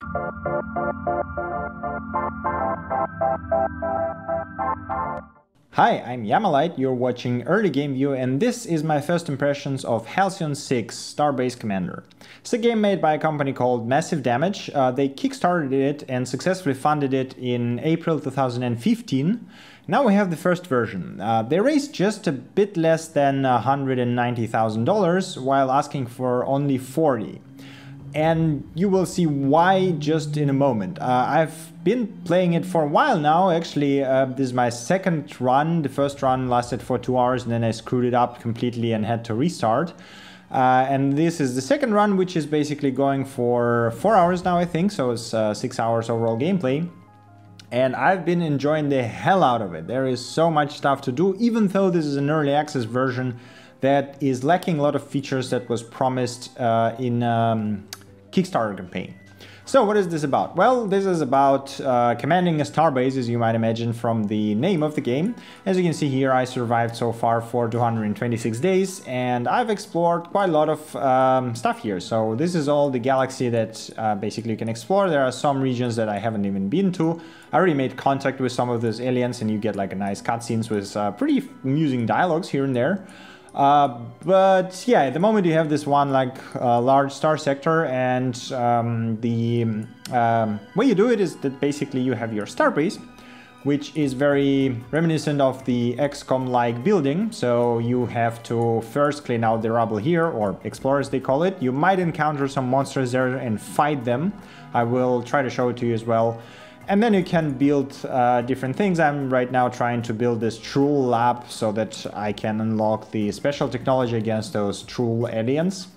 Hi, I'm Yamalite, you're watching Early Game View, and this is my first impressions of Halcyon 6 Starbase Commander. It's a game made by a company called Massive Damage. They kickstarted it and successfully funded it in April 2015. Now we have the first version. They raised just a bit less than $190,000 while asking for only 40. And you will see why just in a moment. I've been playing it for a while now. Actually, this is my second run. The first run lasted for 2 hours and then I screwed it up completely and had to restart. And this is the second run, which is basically going for 4 hours now, I think. So it's 6 hours overall gameplay. And I've been enjoying the hell out of it. There is so much stuff to do, even though this is an early access version that is lacking a lot of features that was promised in Kickstarter campaign. So what is this about? Well, this is about commanding a starbase, as you might imagine from the name of the game. As you can see here, I survived so far for 226 days, and I've explored quite a lot of stuff here. So this is all the galaxy that basically you can explore. There are some regions that I haven't even been to. I already made contact with some of those aliens, and you get like a nice cutscenes with pretty amusing dialogues here and there. But yeah, at the moment you have this one like large star sector, and the way you do it is that basically you have your starbase, which is very reminiscent of the XCOM-like building. So you have to first clean out the rubble here, or explore as they call it. You might encounter some monsters there and fight them. I will try to show it to you as well. And then you can build different things. I'm right now trying to build this Trull lab so that I can unlock the special technology against those Trull aliens,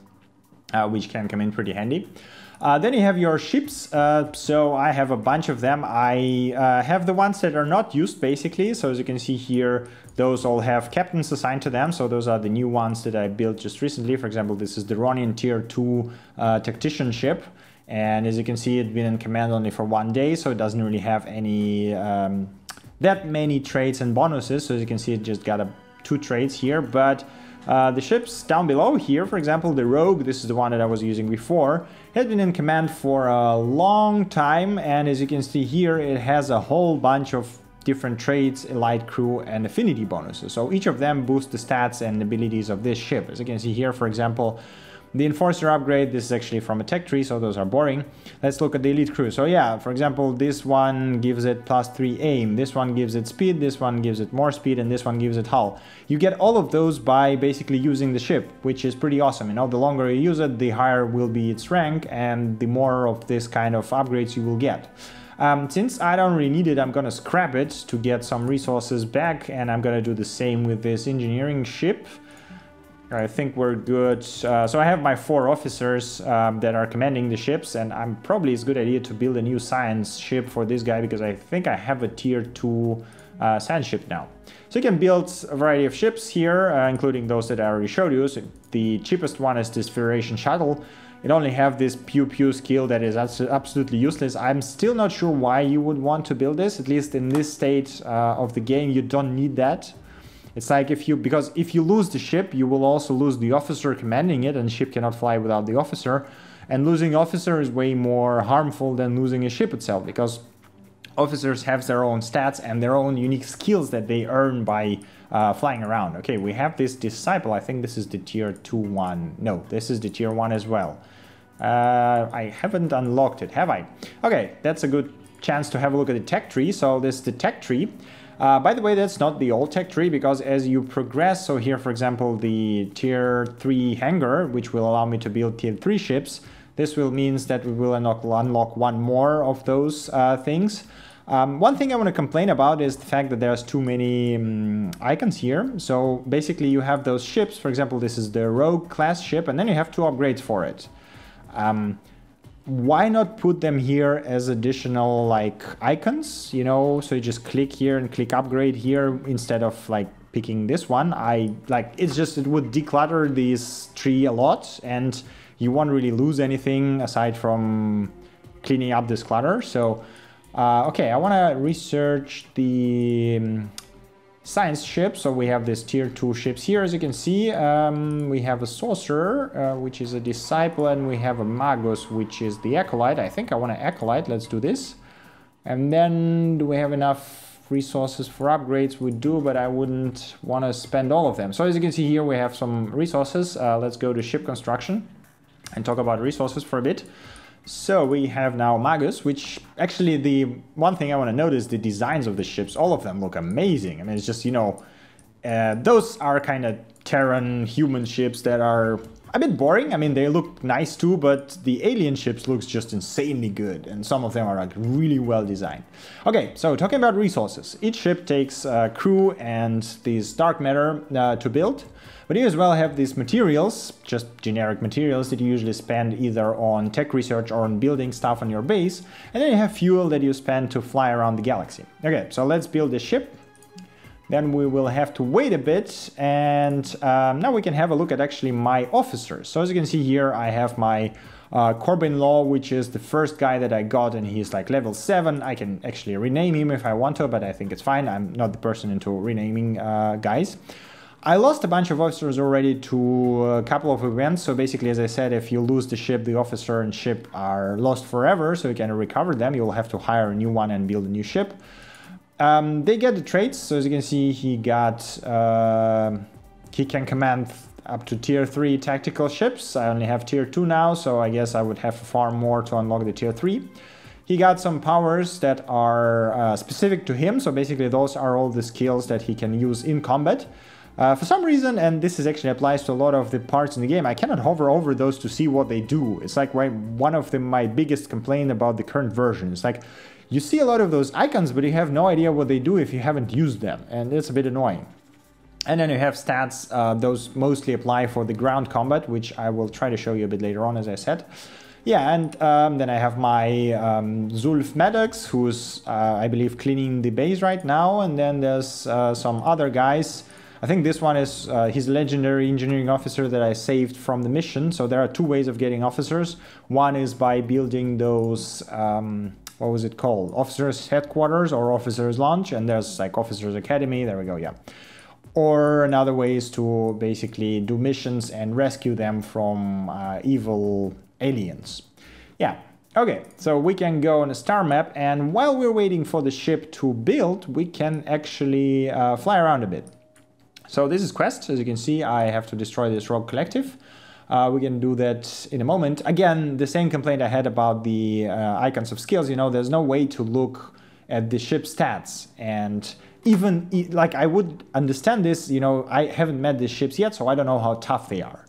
which can come in pretty handy. Then you have your ships. So I have a bunch of them. I have the ones that are not used, basically. So as you can see here, those all have captains assigned to them. So those are the new ones that I built just recently. For example, this is the Orion Tier 2 tactician ship. And as you can see, it's been in command only for 1 day, so it doesn't really have any that many traits and bonuses. So as you can see, it just got 2 traits here. But the ships down below here, for example, the Rogue, this is the one that I was using before, has been in command for a long time. And as you can see here, it has a whole bunch of different traits, elite crew, and affinity bonuses. So each of them boosts the stats and abilities of this ship. As you can see here, for example, the Enforcer upgrade, this is actually from a tech tree, so those are boring. Let's look at the elite crew. So yeah, for example, this one gives it +3 aim, this one gives it speed, this one gives it more speed, and this one gives it hull. You get all of those by basically using the ship, which is pretty awesome. You know, the longer you use it, the higher will be its rank, and the more of this kind of upgrades you will get. Since I don't really need it, I'm gonna scrap it to get some resources back, and I'm gonna do the same with this engineering ship. I think we're good. So I have my 4 officers that are commanding the ships, and probably it's a good idea to build a new science ship for this guy, because I think I have a tier 2 science ship now. So you can build a variety of ships here, including those that I already showed you. So the cheapest one is this Federation shuttle. It only have this pew pew skill that is absolutely useless. I'm still not sure why you would want to build this. At least in this state of the game, you don't need that. It's like because if you lose the ship, you will also lose the officer commanding it, and the ship cannot fly without the officer. And losing officer is way more harmful than losing a ship itself, because officers have their own stats and their own unique skills that they earn by flying around. Okay, we have this disciple. I think this is the tier 2 one. No, this is the tier 1 as well. I haven't unlocked it, have I? Okay, that's a good chance to have a look at the tech tree. So this is the tech tree. By the way, that's not the old tech tree, because as you progress, so here, for example, the tier 3 hangar, which will allow me to build tier 3 ships, this will means that we will unlock 1 more of those things. One thing I want to complain about is the fact that there's too many icons here. So basically you have those ships, for example, this is the Rogue class ship, and then you have 2 upgrades for it. Why not put them here as additional like icons, you know, so you just click here and click upgrade here instead of like picking this one. It would declutter this tree a lot, and you won't really lose anything aside from cleaning up this clutter. So okay, I want to research the science ship. So we have this tier 2 ships here, as you can see. We have a sorcerer, which is a disciple, and we have a magus, which is the acolyte. I think I want an acolyte. Let's do this. And then do we have enough resources for upgrades? We do, but I wouldn't want to spend all of them. So as you can see here, we have some resources. Let's go to ship construction and talk about resources for a bit. So we have now magus, which actually the one thing I want to notice, the designs of the ships, all of them look amazing. I mean, it's just, you know, those are kind of Terran human ships that are a bit boring. I mean, they look nice too, but the alien ships looks just insanely good, and some of them are like really well designed. Okay, so talking about resources, each ship takes crew and these dark matter to build, but you as well have these materials, just generic materials that you usually spend either on tech research or on building stuff on your base, and then you have fuel that you spend to fly around the galaxy. Okay, so let's build a ship. Then we will have to wait a bit, and now we can have a look at actually my officers. So as you can see here, I have my Corbin Law, which is the first guy that I got, and he's like level 7. I can actually rename him if I want to, but I think it's fine. I'm not the person into renaming guys. I lost a bunch of officers already to a couple of events. So basically, as I said, if you lose the ship, the officer and ship are lost forever, so you can recover them. You'll have to hire a new one and build a new ship. They get the traits, so as you can see, he can command up to tier 3 tactical ships. I only have tier 2 now, so I guess I would have to farm more to unlock the tier 3. He got some powers that are specific to him, so basically those are all the skills that he can use in combat. For some reason, and this is actually applies to a lot of the parts in the game, I cannot hover over those to see what they do. It's like one of my biggest complaints about the current version. It's like, you see a lot of those icons, but you have no idea what they do if you haven't used them, and it's a bit annoying. And then you have stats, those mostly apply for the ground combat, which I will try to show you a bit later on, as I said. Yeah, and then I have my Zulf Maddox, who's, I believe, cleaning the base right now, and then there's some other guys. I think this one is his legendary engineering officer that I saved from the mission. So there are two ways of getting officers. One is by building those... what was it called? Officers Headquarters or Officers Launch, and there's like Officers Academy, there we go, yeah. Or another way is to basically do missions and rescue them from evil aliens. Yeah, okay, so we can go on a star map, and while we're waiting for the ship to build, we can actually fly around a bit. So this is quest, as you can see, I have to destroy this rogue collective. We can do that in a moment. Again, the same complaint I had about the icons of skills, you know, there's no way to look at the ship stats. And even, like, I would understand this, you know, I haven't met the ships yet, so I don't know how tough they are.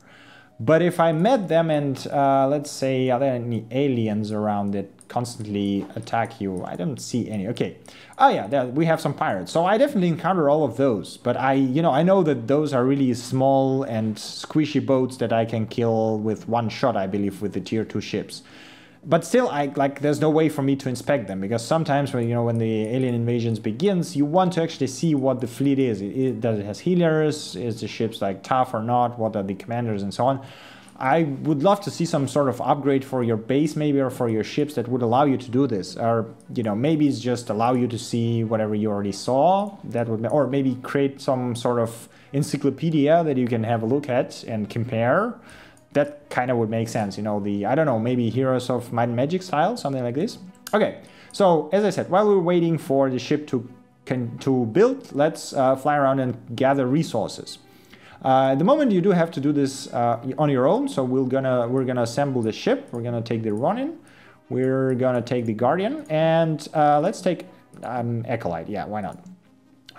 But if I met them and, let's say, are there any aliens around that constantly attack you? I don't see any. Okay. Oh yeah, there, we have some pirates. So I definitely encounter all of those. But I know that those are really small and squishy boats that I can kill with one shot, I believe, with the tier 2 ships. But still, there's no way for me to inspect them, because sometimes when the alien invasions begins, you want to actually see what the fleet is. Does it has healers? Is the ships like tough or not? What are the commanders and so on? I would love to see some sort of upgrade for your base, maybe, or for your ships that would allow you to do this. Or, maybe it's just allow you to see whatever you already saw. That would, or maybe create some sort of encyclopedia that you can have a look at and compare. That kind of would make sense, I don't know, maybe Heroes of Might and Magic style, something like this. Okay, so as I said, while we're waiting for the ship to build, let's fly around and gather resources. At the moment, you do have to do this on your own, so we're gonna assemble the ship. We're gonna take the Ronin, we're gonna take the Guardian, and let's take Acolyte. Yeah, why not?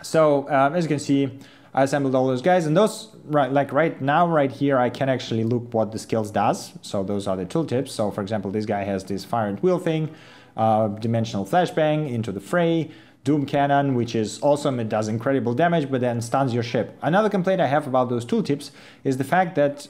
So as you can see, I assembled all those guys, and those, right now, right here, I can actually look what the skills does. So those are the tooltips. So for example, this guy has this fire and wheel thing, dimensional flashbang, into the fray, doom cannon, which is awesome. It does incredible damage, but then stuns your ship. Another complaint I have about those tooltips is the fact that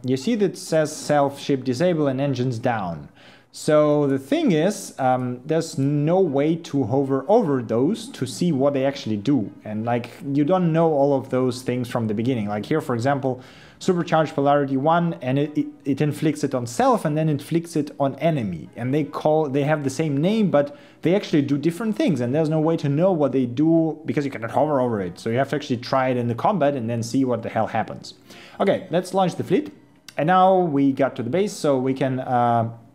you see that it says self ship disable and engines down. So the thing is, there's no way to hover over those to see what they actually do. And like, you don't know all of those things from the beginning. Like here, for example, supercharged polarity 1, and it inflicts it on self and then inflicts it on enemy. And they have the same name, but they actually do different things. And there's no way to know what they do because you cannot hover over it. So you have to actually try it in the combat and then see what the hell happens. Okay, let's launch the fleet. And now we got to the base, so we can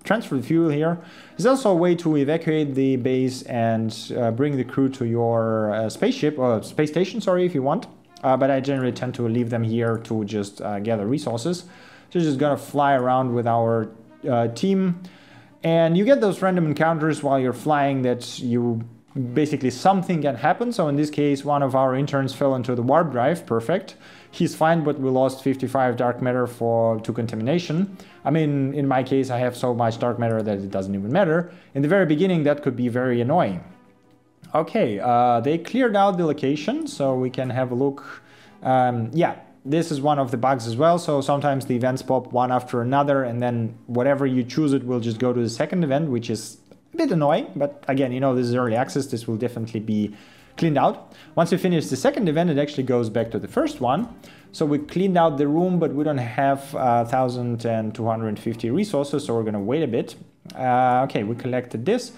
transfer the fuel here. There's also a way to evacuate the base and bring the crew to your spaceship, or space station, sorry, if you want. But I generally tend to leave them here to just gather resources. So just gonna fly around with our team. And you get those random encounters while you're flying that you basically something can happen. So in this case, one of our interns fell into the warp drive. Perfect. He's fine, but we lost 55 dark matter to contamination. I mean, in my case, I have so much dark matter that it doesn't even matter. In the very beginning, that could be very annoying. Okay, they cleared out the location, so we can have a look. Yeah, this is one of the bugs as well. So sometimes the events pop one after another, and then whatever you choose, it will just go to the second event, which is a bit annoying. But again, you know, this is early access. This will definitely be cleaned out. Once we finish the second event, it actually goes back to the first one. So we cleaned out the room, but we don't have 1,250 resources, so we're going to wait a bit. Okay, we collected this.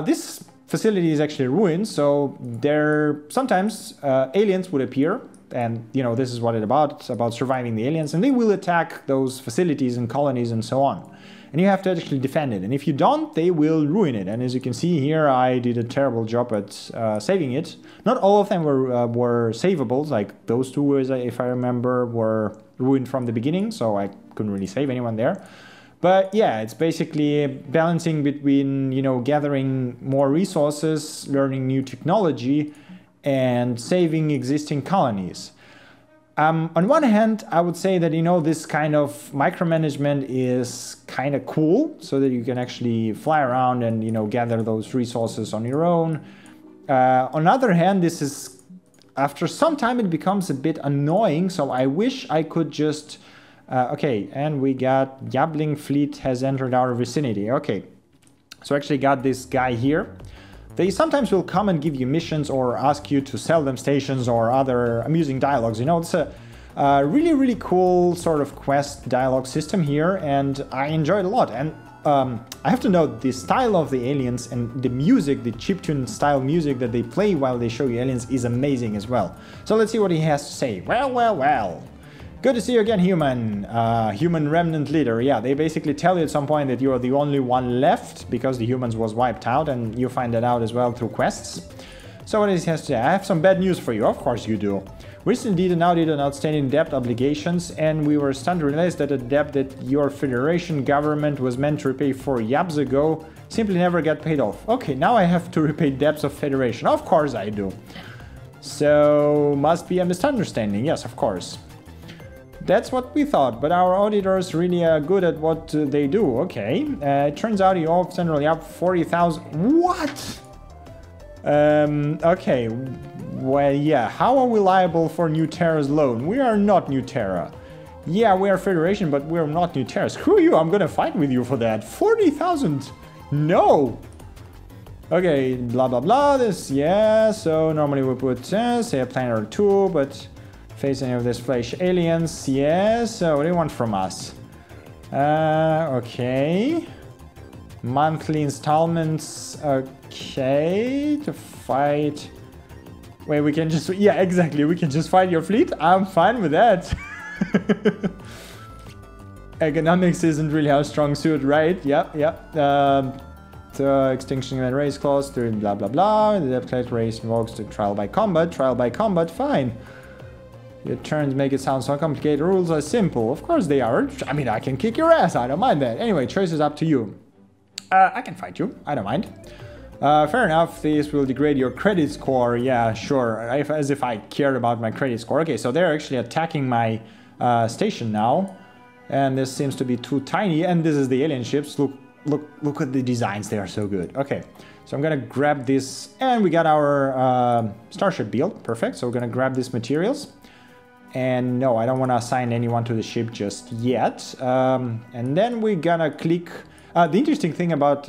This facility is actually ruined, so there sometimes aliens would appear, and you know, this is what it's about surviving the aliens, and they will attack those facilities and colonies and so on. And you have to actually defend it, and if you don't, they will ruin it. And as you can see here, I did a terrible job at saving it. Not all of them were savable, like those two, if I remember, were ruined from the beginning, so I couldn't really save anyone there. But yeah, it's basically balancing between, you know, gathering more resources, learning new technology, and saving existing colonies. On one hand, I would say that, you know, this kind of micromanagement is kind of cool, so that you can actually fly around and, you know, gather those resources on your own. On the other hand, this is, after some time, it becomes a bit annoying, so I wish I could just... okay, and we got Yabling fleet has entered our vicinity. Okay, so actually got this guy here. They sometimes will come and give you missions or ask you to sell them stations or other amusing dialogues. You know, it's a really, really cool sort of quest dialogue system here, and I enjoy it a lot. And I have to note, the style of the aliens and the music, the chiptune style music that they play while they show you aliens is amazing as well. So let's see what he has to say. Well, well, well. Good to see you again, human. Human remnant leader. Yeah, they basically tell you at some point that you are the only one left because the humans was wiped out, and you find that out as well through quests. So what is he has to say? I have some bad news for you. Of course you do. We recently did an outstanding debt obligations, and we were stunned to realize that a debt that your Federation government was meant to repay 4 years ago simply never got paid off. Okay, now I have to repay debts of Federation. Of course I do. So, must be a misunderstanding. Yes, of course. That's what we thought, but our auditors really are good at what they do. Okay, it turns out you all centrally up 40,000. What? Okay, well, yeah, how are we liable for New Terra's loan? We are not New Terra. Yeah, we are Federation, but we're not New Terra. Screw you, I'm gonna fight with you for that. 40,000? No! Okay, blah blah blah, this, yeah, so normally we put, say, a planet or two, but... face any of these flesh aliens, yes, what do you want from us? Okay. Monthly installments, okay, to fight... Wait, we can just... Yeah, exactly, we can just fight your fleet? I'm fine with that. Economics isn't really our strong suit, right? Yep. The extinction and race clause, blah blah blah, the debt collector race invokes the trial by combat, fine. Your turns make it sound so complicated. Rules are simple. Of course they are. I mean, I can kick your ass. I don't mind that. Anyway, choice is up to you. I can fight you. I don't mind. Fair enough. This will degrade your credit score. Yeah, sure. As if I cared about my credit score. Okay, so they're actually attacking my station now. And this seems to be too tiny. And this is the alien ships. Look at the designs. They are so good. Okay, so I'm gonna grab this. And we got our starship built. Perfect. So we're gonna grab these materials. And no, I don't want to assign anyone to the ship just yet. And then we're gonna click... The interesting thing about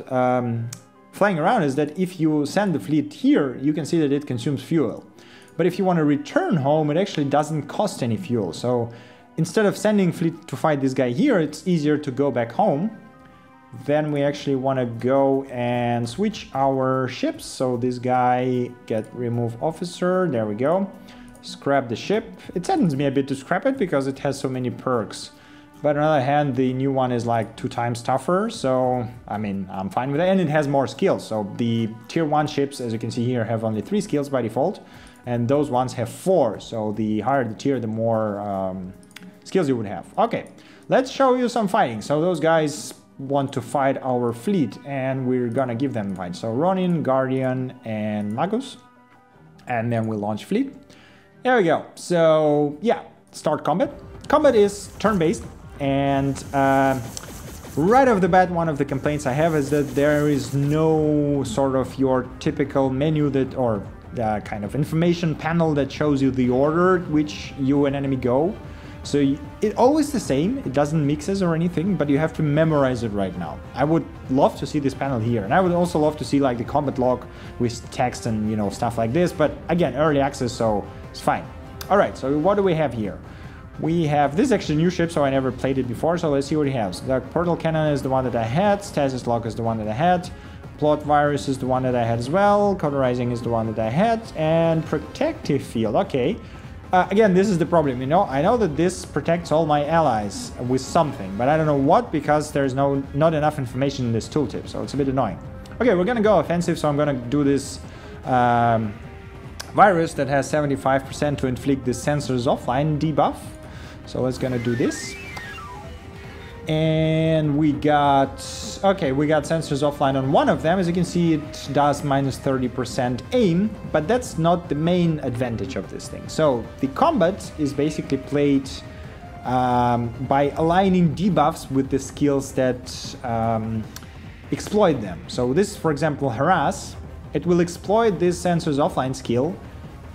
flying around is that if you send the fleet here, you can see that it consumes fuel. But if you want to return home, it actually doesn't cost any fuel. So instead of sending fleet to fight this guy here, it's easier to go back home. Then we actually want to go and switch our ships. So this guy get remove officer. There we go. Scrap the ship. It saddens me a bit to scrap it because it has so many perks. But on the other hand, the new one is like 2 times tougher. So, I mean, I'm fine with it. And it has more skills. So the tier 1 ships, as you can see here, have only 3 skills by default. And those ones have 4. So the higher the tier, the more skills you would have. Okay, let's show you some fighting. So those guys want to fight our fleet and we're gonna give them a fight. So Ronin, Guardian and Magus, and then we'll launch fleet. There we go. So yeah, start combat. Combat is turn-based, and right off the bat, one of the complaints I have is that there is no sort of your typical menu that, or kind of information panel that shows you the order which you and enemy go. So it's always the same, it doesn't mixes or anything, but you have to memorize it right now. I would love to see this panel here, and I would also love to see like the combat log with text and, you know, stuff like this, but again, early access, so it's fine. All right, so what do we have here? We have, this is actually a new ship, so I never played it before, so let's see what it has. The portal cannon is the one that I had, stasis lock is the one that I had, plot virus is the one that I had as well, cauterizing is the one that I had, and protective field, okay. Again, this is the problem, you know, I know that this protects all my allies with something, but I don't know what, because there's not enough information in this tooltip, so it's a bit annoying. Okay, we're gonna go offensive, so I'm gonna do this virus that has 75% to inflict the sensors offline debuff. So let's gonna do this. And we got, okay, we got sensors offline on one of them. As you can see, it does minus 30% aim, but that's not the main advantage of this thing. So the combat is basically played by aligning debuffs with the skills that exploit them. So this, for example, harass, it will exploit this sensors offline skill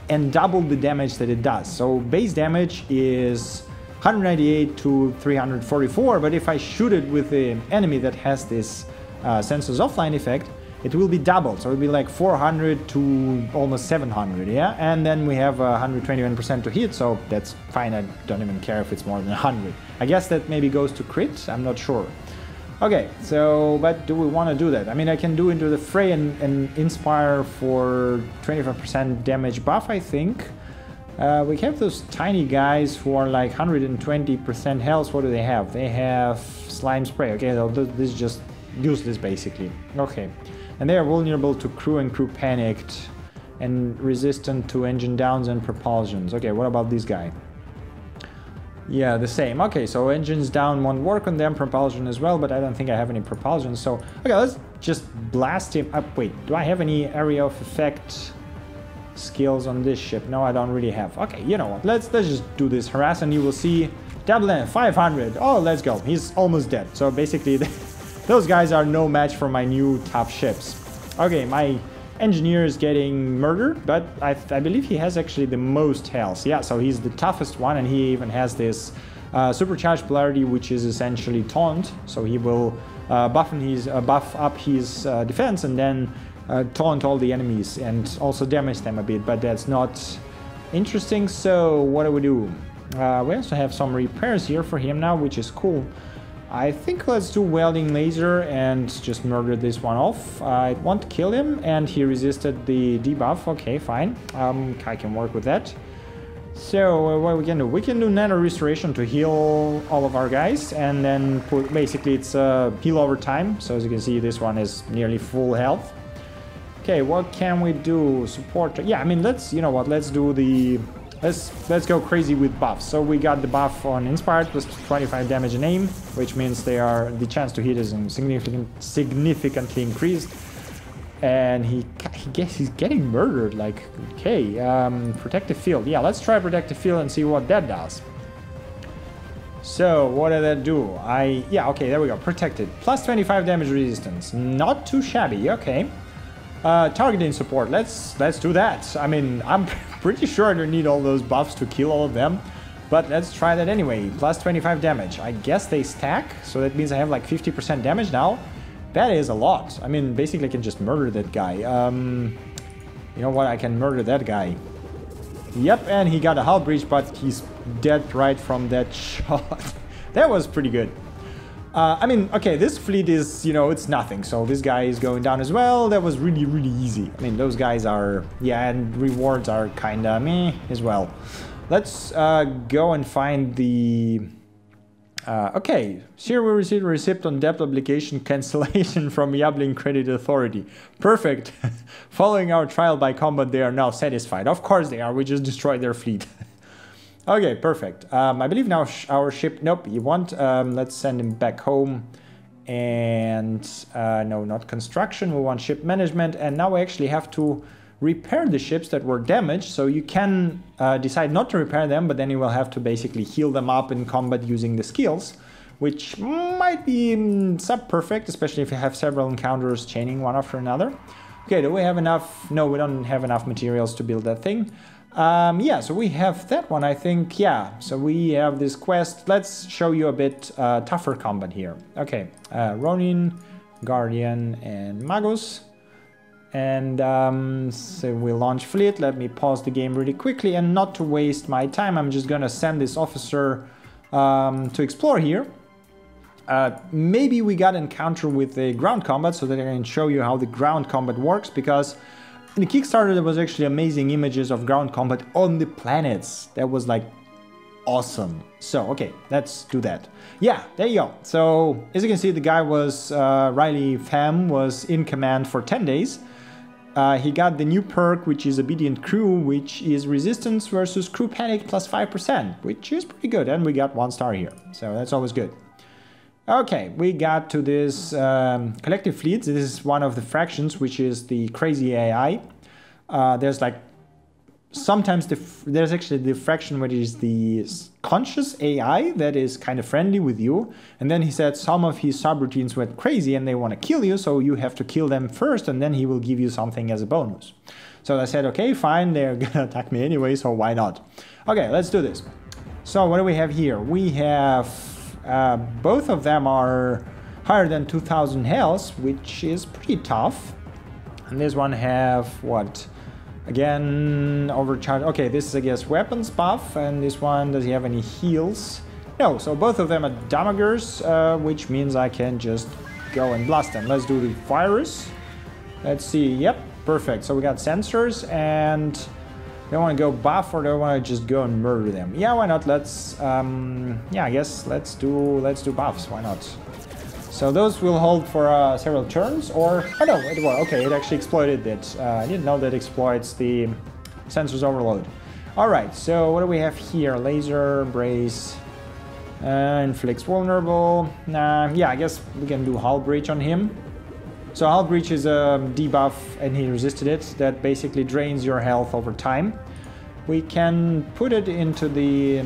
and double the damage that it does. So base damage is 198 to 344, but if I shoot it with the enemy that has this sensors offline effect, it will be doubled. So it'll be like 400 to almost 700, yeah? And then we have 121% to hit, so that's fine. I don't even care if it's more than 100. I guess that maybe goes to crit, I'm not sure. Okay, so, but do we want to do that? I mean, I can do into the fray and inspire for 25% damage buff, I think. We have those tiny guys who are like 120% health. What do they have? They have slime spray. Okay, this is just useless basically. Okay, and they are vulnerable to crew and crew panicked and resistant to engine downs and propulsions. Okay, what about this guy? Yeah, the same. Okay, so engines down won't work on them, propulsion as well, but I don't think I have any propulsion. So, okay, let's just blast him up. Wait, do I have any area of effect skills on this ship? No, I don't really have. Okay, you know what, let's just do this harass and you will see double N 500. Oh, let's go. He's almost dead. So basically those guys are no match for my new tough ships. Okay, my engineer is getting murdered, but I believe he has actually the most health. Yeah, so he's the toughest one, and he even has this supercharged polarity, which is essentially taunt. So he will buff up his defense and then taunt all the enemies and also damage them a bit, but that's not interesting. So what do? We also have some repairs here for him now, which is cool. I think let's do welding laser and just murder this one off. I want to kill him, and he resisted the debuff. Okay, fine. I can work with that. So what we can do? We can do nano restoration to heal all of our guys, and then put, basically it's heal over time. So as you can see, this one is nearly full health. Okay, what can we do? Support. Yeah, I mean, let's, you know what? Let's do the. Let's go crazy with buffs. So we got the buff on Inspired plus 25 damage and aim, which means the chance to hit is significantly increased. And he's getting murdered. Like, okay, protective field. Yeah, let's try protective field and see what that does. So what did that do? Yeah, okay, there we go. Protected plus 25 damage resistance. Not too shabby. Okay. Targeting support. Let's do that. I mean, I'm pretty sure I don't need all those buffs to kill all of them, but let's try that anyway. Plus 25 damage. I guess they stack, so that means I have like 50% damage now. That is a lot. I mean, basically I can just murder that guy. You know what? I can murder that guy. Yep, and he got a hull breach, but he's dead right from that shot. That was pretty good. I mean, okay, this fleet is, you know, it's nothing. So this guy is going down as well. That was really, really easy. I mean, those guys are, yeah, and rewards are kind of meh as well. Let's go and find the... okay, here we received a receipt on debt obligation cancellation from Yablin Credit Authority. Perfect. Following our trial by combat, they are now satisfied. Of course they are. We just destroyed their fleet. Okay, perfect. I believe now our ship... Nope, you want... let's send him back home. And... no, not construction. We want ship management. And now we actually have to repair the ships that were damaged. So you can decide not to repair them, but then you will have to basically heal them up in combat using the skills, which might be sub-perfect, especially if you have several encounters chaining one after another. Okay, do we have enough? No, we don't have enough materials to build that thing. Yeah, so we have that one, I think. Yeah, so we have this quest. Let's show you a bit tougher combat here. Okay, Ronin, Guardian, and Magus. And so we launch fleet. Let me pause the game really quickly, and not to waste my time, I'm just gonna send this officer to explore here. Maybe we got an encounter with the ground combat so that I can show you how the ground combat works, because in the Kickstarter there was actually amazing images of ground combat on the planets. That was like awesome. So okay, let's do that. Yeah, there you go. So as you can see, the guy was Riley Pham was in command for 10 days. He got the new perk, which is Obedient Crew, which is resistance versus crew panic plus 5%, which is pretty good. And we got 1 star here, so that's always good. Okay, we got to this collective fleet. This is one of the fractions, which is the crazy AI. There's like sometimes there's actually the fraction which is the conscious AI that is kind of friendly with you, and then he said some of his subroutines went crazy and they want to kill you, so you have to kill them first and then he will give you something as a bonus. So I said, okay, fine, they're gonna attack me anyway, so why not? Okay, let's do this. So what do we have here? We have both of them are higher than 2000 health, which is pretty tough, and this one have what? Again, overcharge. Okay, this is, I guess, weapons buff, and this one, does he have any heals? No, so both of them are damagers, which means I can just go and blast them. Let's do the virus. Let's see, yep, perfect. So we got sensors, and they want to go buff, or they want to just go and murder them. Yeah, why not? Let's, yeah, I guess let's do buffs, why not? So those will hold for several turns, or... Oh no, okay, it actually exploited it. I didn't know that exploits the sensors overload. Alright, so what do we have here? Laser, brace, inflicts vulnerable. Yeah, I guess we can do hull breach on him. So hull breach is a debuff, and he resisted it. That basically drains your health over time. We can put it into the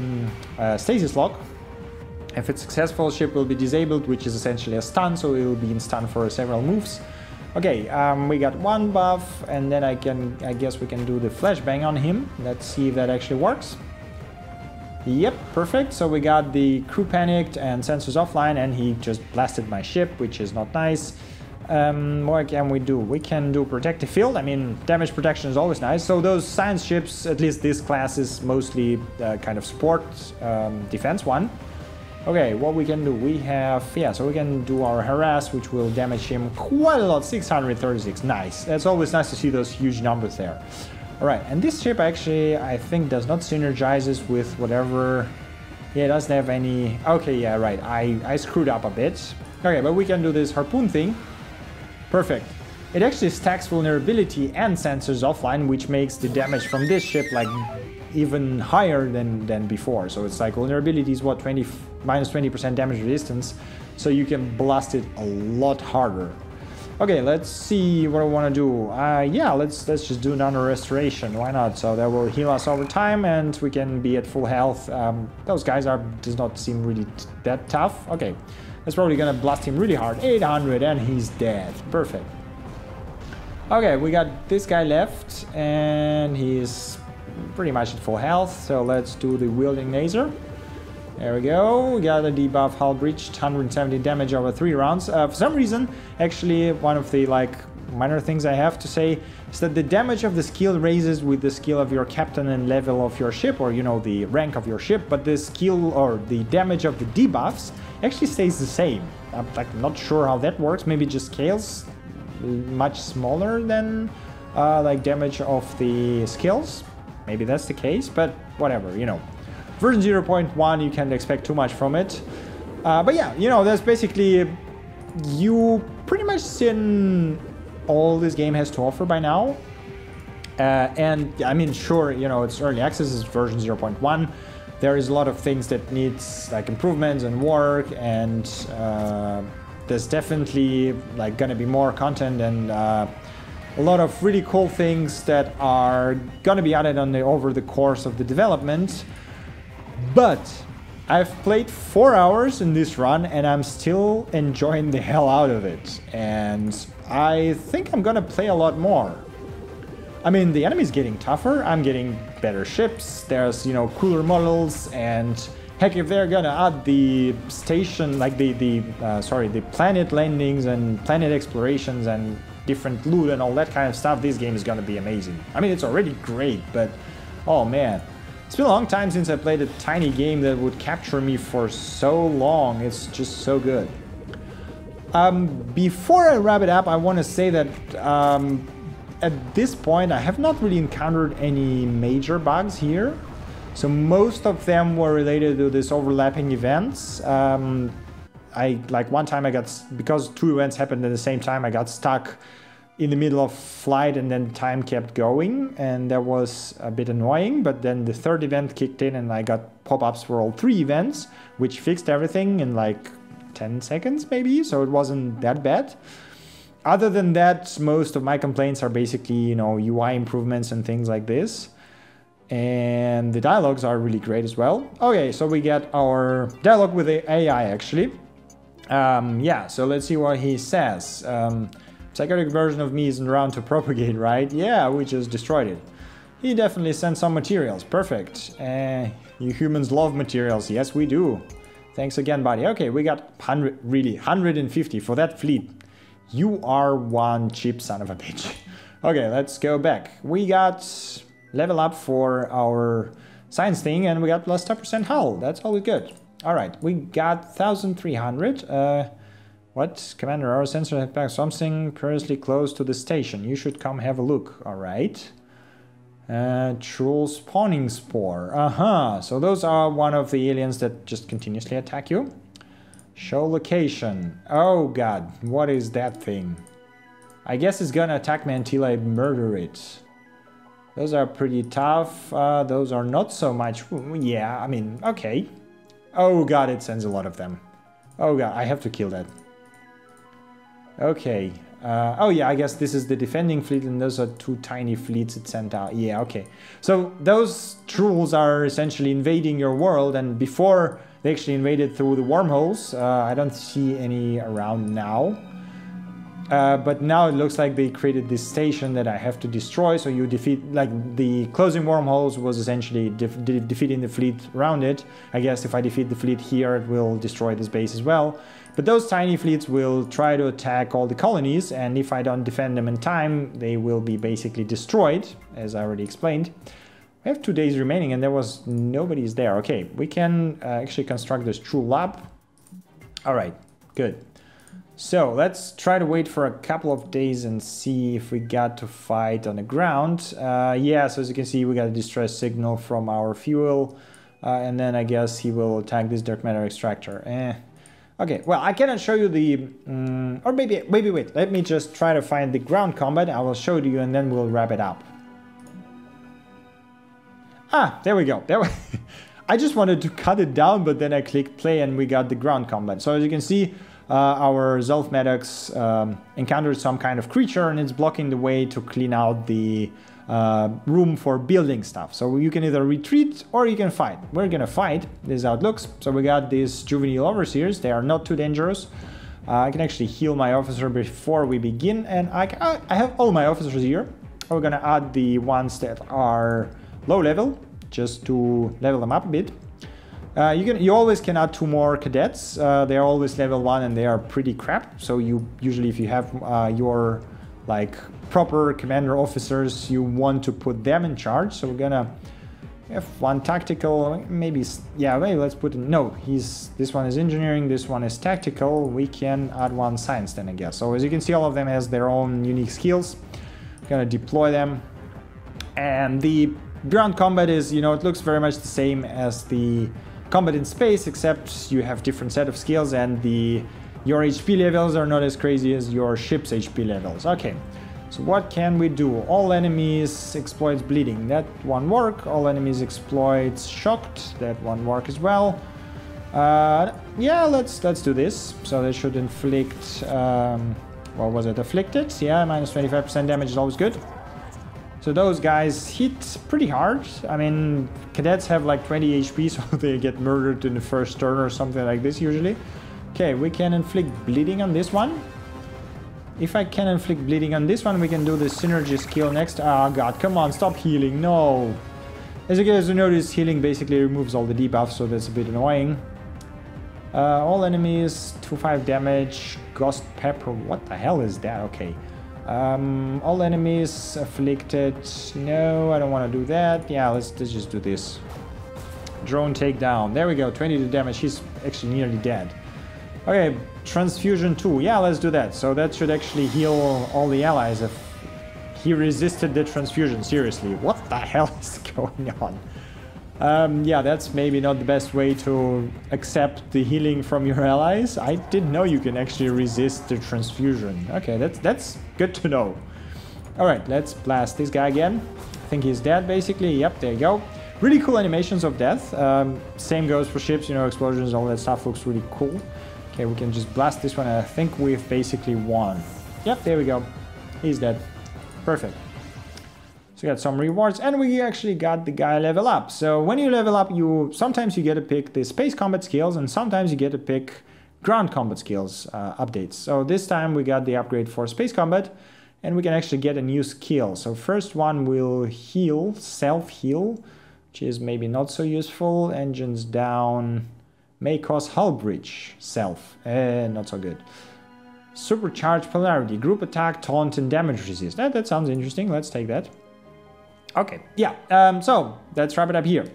stasis lock. If it's successful, ship will be disabled, which is essentially a stun, so it will be in stun for several moves. Okay, we got 1 buff, and then I guess we can do the flashbang on him. Let's see if that actually works. Yep, perfect. So we got the crew panicked and sensors offline, and he just blasted my ship, which is not nice. What can we do? We can do protective field. I mean, damage protection is always nice. So those science ships, at least this class is mostly kind of sport defense one. Okay, what we can do, we have, yeah, so we can do our harass, which will damage him quite a lot, 636, nice. That's always nice to see those huge numbers there. All right, and this ship actually, I think, does not synergizes with whatever, yeah, it doesn't have any, okay, yeah, right, I screwed up a bit. Okay, but we can do this harpoon thing, perfect. It actually stacks vulnerability and sensors offline, which makes the damage from this ship, like, even higher than before. So it's like vulnerability is what, minus 20% damage resistance, so you can blast it a lot harder. Okay, let's see what I want to do. Yeah, let's just do nano restoration, why not? So that will heal us over time and we can be at full health. Those guys does not seem really that tough. Okay, that's probably gonna blast him really hard. 800 and he's dead, perfect. Okay, we got this guy left and he's pretty much at full health, so let's do the wielding laser. There we go. We got a debuff, hull breached, 170 damage over 3 rounds. For some reason, actually, one of the like minor things I have to say is that the damage of the skill raises with the skill of your captain and level of your ship, or you know, the rank of your ship, but the skill or the damage of the debuffs actually stays the same. I'm like not sure how that works. Maybe it just scales much smaller than like damage of the skills. Maybe that's the case, but whatever, you know. Version 0.1, you can't expect too much from it. But yeah, you know, that's basically, you pretty much seen all this game has to offer by now. And I mean, sure, you know, it's early access, it's version 0.1. There is a lot of things that needs like improvements and work, and there's definitely like gonna be more content and a lot of really cool things that are gonna be added on over the course of the development. But I've played 4 hours in this run and I'm still enjoying the hell out of it. And I think I'm gonna play a lot more. I mean, the enemy's getting tougher, I'm getting better ships, there's, you know, cooler models, and heck, if they're gonna add the station, like the planet landings and planet explorations and different loot and all that kind of stuff, this game is gonna be amazing. I mean, it's already great, but oh man. It's been a long time since I played a tiny game that would capture me for so long. It's just so good. Before I wrap it up, I want to say that at this point I have not really encountered any major bugs here. So most of them were related to this overlapping events. Like one time because 2 events happened at the same time, I got stuck in the middle of flight and then time kept going, and that was a bit annoying. But then the 3rd event kicked in and I got pop-ups for all 3 events, which fixed everything in like 10 seconds maybe, so it wasn't that bad. Other than that, most of my complaints are basically, you know, UI improvements and things like this. And the dialogues are really great as well. Okay, so we get our dialogue with the AI actually. Yeah, so let's see what he says. Psychotic version of me isn't around to propagate, right? Yeah, we just destroyed it. He definitely sent some materials. Perfect. You humans love materials. Yes, we do. Thanks again, buddy. Okay, we got 150 for that fleet. You are one cheap son of a bitch. Okay, let's go back. We got level up for our science thing, and we got plus 10% hull. That's always good. All right, we got 1,300. What? Commander, our sensor had back something perilously close to the station. You should come have a look. All right. Troll spawning spore. So those are one of the aliens that just continuously attack you. Show location. Oh god, what is that thing? I guess it's gonna attack me until I murder it. Those are pretty tough. Those are not so much. Yeah, I mean, okay. Oh god, it sends a lot of them. Oh god, I have to kill that. Okay. Oh yeah, I guess this is the defending fleet, and those are 2 tiny fleets it sent out. Yeah, okay. So those trolls are essentially invading your world, and before they actually invaded through the wormholes. I don't see any around now. But now it looks like they created this station that I have to destroy, so you defeat, like, the closing wormholes was essentially defeating the fleet around it. I guess if I defeat the fleet here, it will destroy this base as well. But those tiny fleets will try to attack all the colonies, and if I don't defend them in time, they will be basically destroyed, as I already explained. We have 2 days remaining, and there was nobody's there. Okay, we can actually construct this true lab. All right, good. So let's try to wait for a couple of days and see if we got to fight on the ground. Yeah, so as you can see, we got a distress signal from our fuel, and then I guess he will attack this dark matter extractor. Okay, well, I cannot show you the... or maybe wait, let me just try to find the ground combat. I will show it to you and then we'll wrap it up. Ah, there we go. I just wanted to cut it down, but then I clicked play and we got the ground combat. So as you can see, our Zelf medics encountered some kind of creature and it's blocking the way to clean out the room for building stuff. So you can either retreat or you can fight. We're gonna fight. This is how it looks. So we got these juvenile overseers. They are not too dangerous. I can actually heal my officer before we begin, and I have all my officers here. We're gonna add the ones that are low level, just to level them up a bit. You always can add 2 more cadets. They're always level 1 and they are pretty crap. So you usually, if you have your like proper commander officers, you want to put them in charge. So we're gonna have 1 tactical, maybe, yeah, maybe let's put in, no, this one is engineering, this one is tactical. We can add 1 science then, I guess. So as you can see, all of them has their own unique skills. Gonna deploy them. And the ground combat is, you know, it looks very much the same as the combat in space, except you have different set of skills and your HP levels are not as crazy as your ship's HP levels. Okay, so what can we do? All enemies exploits bleeding. That one work. All enemies exploits shocked. That one work as well. Yeah, let's do this. So they should inflict. What was it? Afflicted. Yeah, minus 25% damage is always good. So those guys hit pretty hard. I mean, cadets have like 20 HP, so they get murdered in the first turn or something like this usually. Okay, we can inflict bleeding on this one. If I can inflict bleeding on this one, we can do the synergy skill next. Oh god, come on, stop healing, no! As you guys notice, healing basically removes all the debuffs, so that's a bit annoying. All enemies, 2-5 damage, ghost pepper, what the hell is that? Okay. All enemies afflicted. No, I don't want to do that. Yeah, let's just do this. Drone takedown. There we go, 22 damage. He's actually nearly dead. Okay, transfusion 2. Yeah, let's do that. So that should actually heal all the allies if he resisted the transfusion. Seriously, what the hell is going on? Yeah, that's maybe not the best way to accept the healing from your allies. I didn't know you can actually resist the transfusion. Okay, that's good to know. All right, let's blast this guy again. I think he's dead, basically. Yep, there you go. Really cool animations of death. Same goes for ships, you know, explosions, all that stuff looks really cool. Okay, we can just blast this one. I think we've basically won. Yep, there we go. He's dead. Perfect. So we got some rewards, and we actually got the guy level up. So when you level up, sometimes you get to pick the space combat skills, and sometimes you get to pick ground combat skills updates. So this time we got the upgrade for space combat, and we can actually get a new skill. So first one will heal, self-heal, which is maybe not so useful. Engines down, may cause hull breach, self, not so good. Supercharged polarity, group attack, taunt, and damage resist. That sounds interesting, let's take that. Okay, yeah, so let's wrap it up here.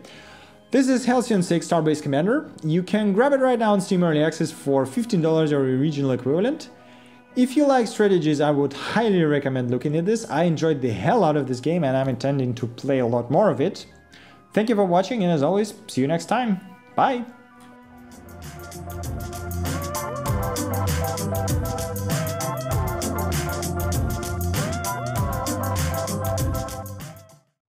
This is Halcyon 6 Starbase Commander. You can grab it right now on Steam Early Access for $15 or a regional equivalent. If you like strategies, I would highly recommend looking at this. I enjoyed the hell out of this game and I'm intending to play a lot more of it. Thank you for watching, and as always, see you next time. Bye!